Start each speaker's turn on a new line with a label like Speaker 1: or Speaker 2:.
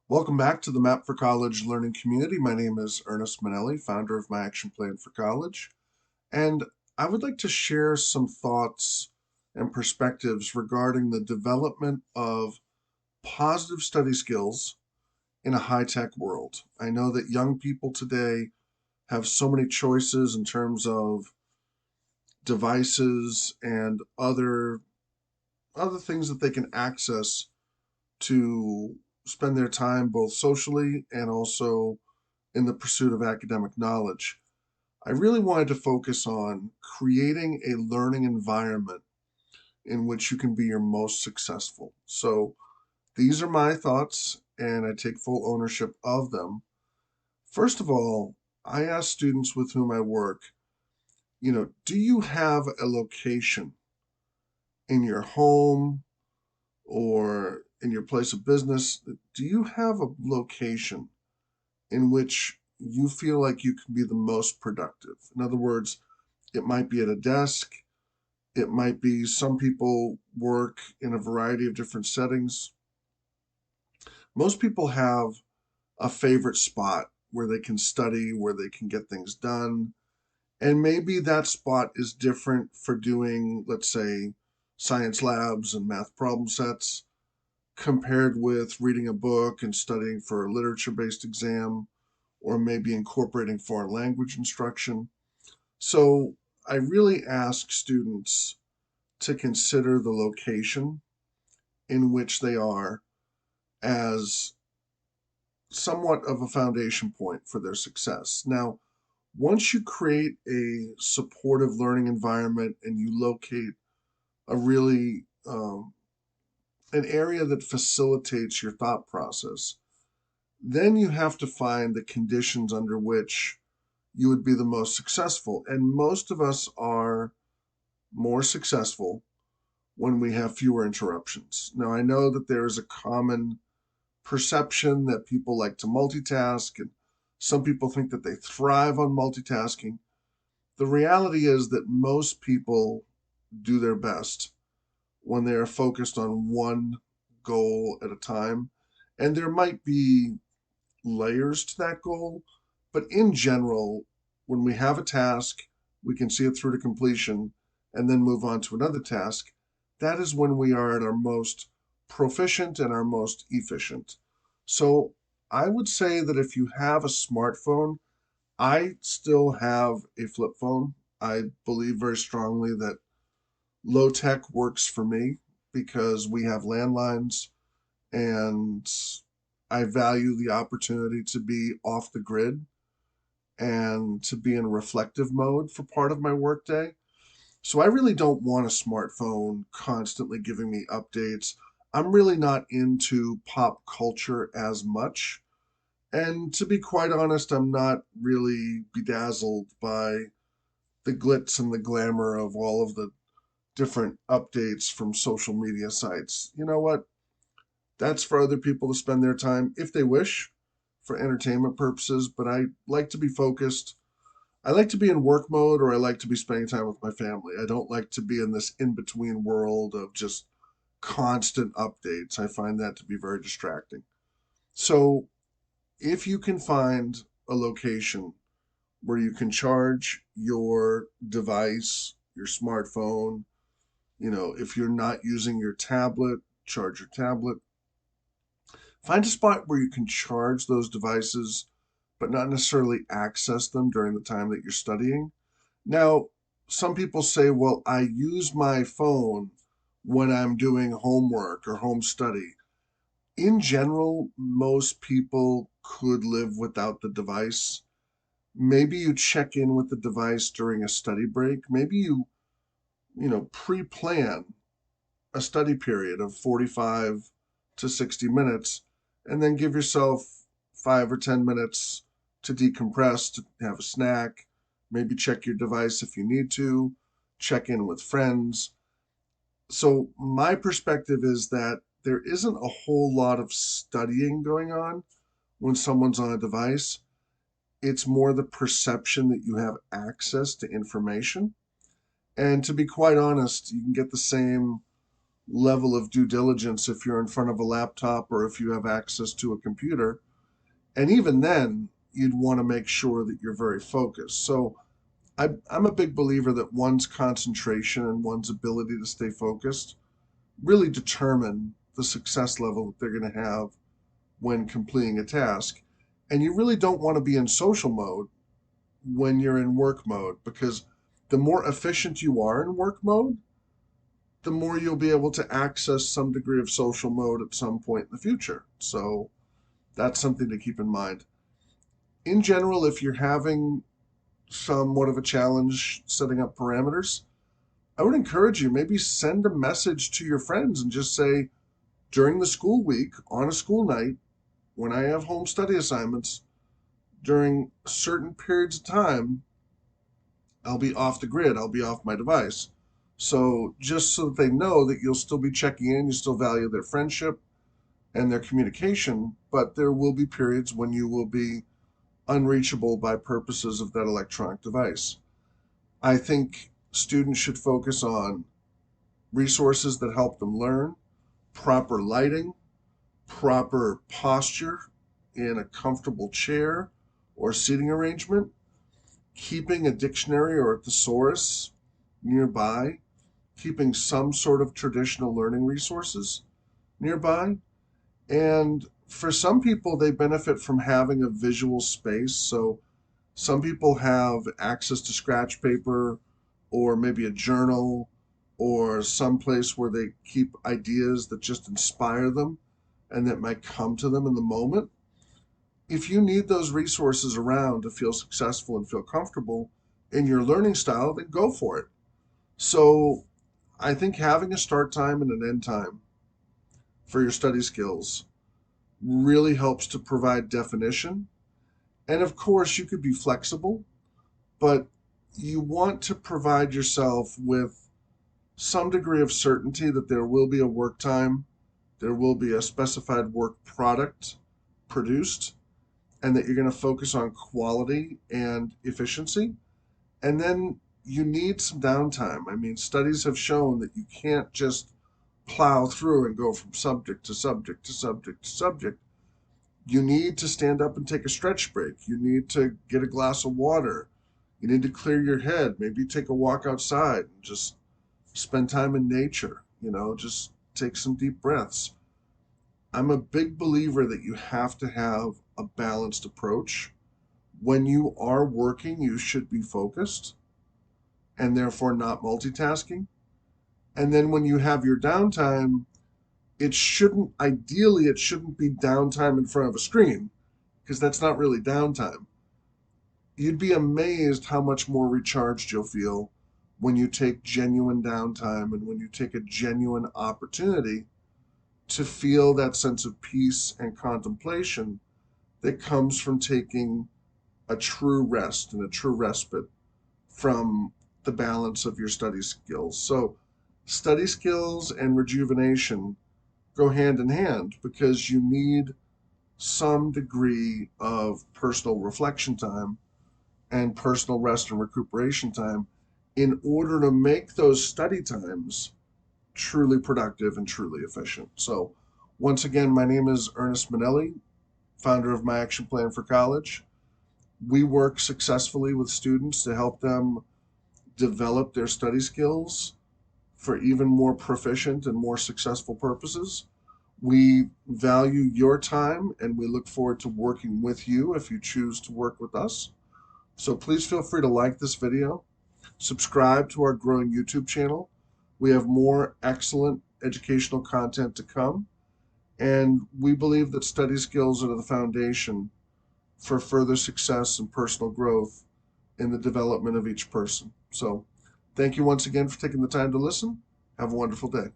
Speaker 1: Welcome back to the Map for College learning community. My name is Ernest Manelli, founder of My Action Plan for College, and I would like to share some thoughts and perspectives regarding the development of positive study skills in a high-tech world. I know that young people today have so many choices in terms of devices and other things that they can access to spend their time both socially and also in the pursuit of academic knowledge. I really wanted to focus on creating a learning environment in which you can be your most successful. So these are my thoughts, and I take full ownership of them. First of all, I ask students with whom I work, do you have a location in your home or in your place of business? Do you have a location in which you feel like you can be the most productive? In other words, it might be at a desk, it might be some people work in a variety of different settings. Most people have a favorite spot where they can study, where they can get things done. And maybe that spot is different for doing, let's say, science labs and math problem sets compared with reading a book and studying for a literature based exam, or maybe incorporating foreign language instruction. So I really ask students to consider the location in which they are as somewhat of a foundation point for their success. Now, once you create a supportive learning environment and you locate a really an area that facilitates your thought process, then you have to find the conditions under which you would be the most successful. And most of us are more successful when we have fewer interruptions. Now, I know that there is a common perception that people like to multitask, and some people think that they thrive on multitasking. The reality is that most people do their best when they are focused on one goal at a time. And there might be layers to that goal, but in general, when we have a task, we can see it through to completion and then move on to another task. That is when we are at our most proficient and our most efficient. So I would say that if you have a smartphone, I still have a flip phone. I believe very strongly that Lowtech works for me because we have landlines, and I value the opportunity to be off the grid and to be in reflective mode for part of my workday. So I really don't want a smartphone constantly giving me updates. I'm really not into pop culture as much. And to be quite honest, I'm not really bedazzled by the glitz and the glamour of all of the different updates from social media sites. You know what? That's for other people to spend their time if they wish for entertainment purposes, but I like to be focused. I like to be in work mode, or I like to be spending time with my family. I don't like to be in this in between world of just constant updates. I find that to be very distracting. So, if you can find a location where you can charge your device, your smartphone, if you're not using your tablet, charge your tablet. Find a spot where you can charge those devices, but not necessarily access them during the time that you're studying. Now, some people say, well, I use my phone when I'm doing homework or home study. In general, most people could live without the device. Maybe you check in with the device during a study break. Maybe you pre-plan a study period of 45 to 60 minutes and then give yourself 5 or 10 minutes to decompress, to have a snack, maybe check your device if you need to, check in with friends. So, my perspective is that there isn't a whole lot of studying going on when someone's on a device. It's more the perception that you have access to information. And to be quite honest, you can get the same level of due diligence if you're in front of a laptop or if you have access to a computer. And even then, you'd want to make sure that you're very focused. So I'm a big believer that one's concentration and one's ability to stay focused really determine the success level that they're going to have when completing a task. And you really don't want to be in social mode when you're in work mode, because the more efficient you are in work mode, the more you'll be able to access some degree of social mode at some point in the future. So that's something to keep in mind. In general, if you're having somewhat of a challenge setting up parameters, I would encourage you, maybe send a message to your friends and just say, during the school week, on a school night, when I have home study assignments, during certain periods of time, I'll be off the grid, I'll be off my device. So just so that they know that you'll still be checking in, you still value their friendship and their communication, but there will be periods when you will be unreachable by purposes of that electronic device. I think students should focus on resources that help them learn, proper lighting, proper posture in a comfortable chair or seating arrangement, keeping a dictionary or a thesaurus nearby, keeping some sort of traditional learning resources nearby. And for some people, they benefit from having a visual space. So some people have access to scratch paper or maybe a journal or some place where they keep ideas that just inspire them and that might come to them in the moment. If you need those resources around to feel successful and feel comfortable in your learning style, then go for it. So I think having a start time and an end time for your study skills really helps to provide definition. And of course, you could be flexible, but you want to provide yourself with some degree of certainty that there will be a work time, there will be a specified work product produced, and that you're going to focus on quality and efficiency. And then you need some downtime. I mean, studies have shown that you can't just plow through and go from subject to subject to subject to subject. You need to stand up and take a stretch break. You need to get a glass of water. You need to clear your head. Maybe take a walk outside and just spend time in nature. Just take some deep breaths. I'm a big believer that you have to have a balanced approach. When you are working, you should be focused and therefore not multitasking. And then when you have your downtime, ideally, it shouldn't be downtime in front of a screen, because that's not really downtime. You'd be amazed how much more recharged you'll feel when you take genuine downtime and when you take a genuine opportunity to feel that sense of peace and contemplation that comes from taking a true rest and a true respite from the balance of your study skills. So, study skills and rejuvenation go hand in hand because you need some degree of personal reflection time and personal rest and recuperation time in order to make those study times truly productive and truly efficient. So, once again, my name is Ernest Manelli, founder of My Action Plan for College. We work successfully with students to help them develop their study skills for even more proficient and more successful purposes. We value your time and we look forward to working with you if you choose to work with us. So please feel free to like this video, subscribe to our growing YouTube channel. We have more excellent educational content to come, and we believe that study skills are the foundation for further success and personal growth in the development of each person. So thank you once again for taking the time to listen. Have a wonderful day.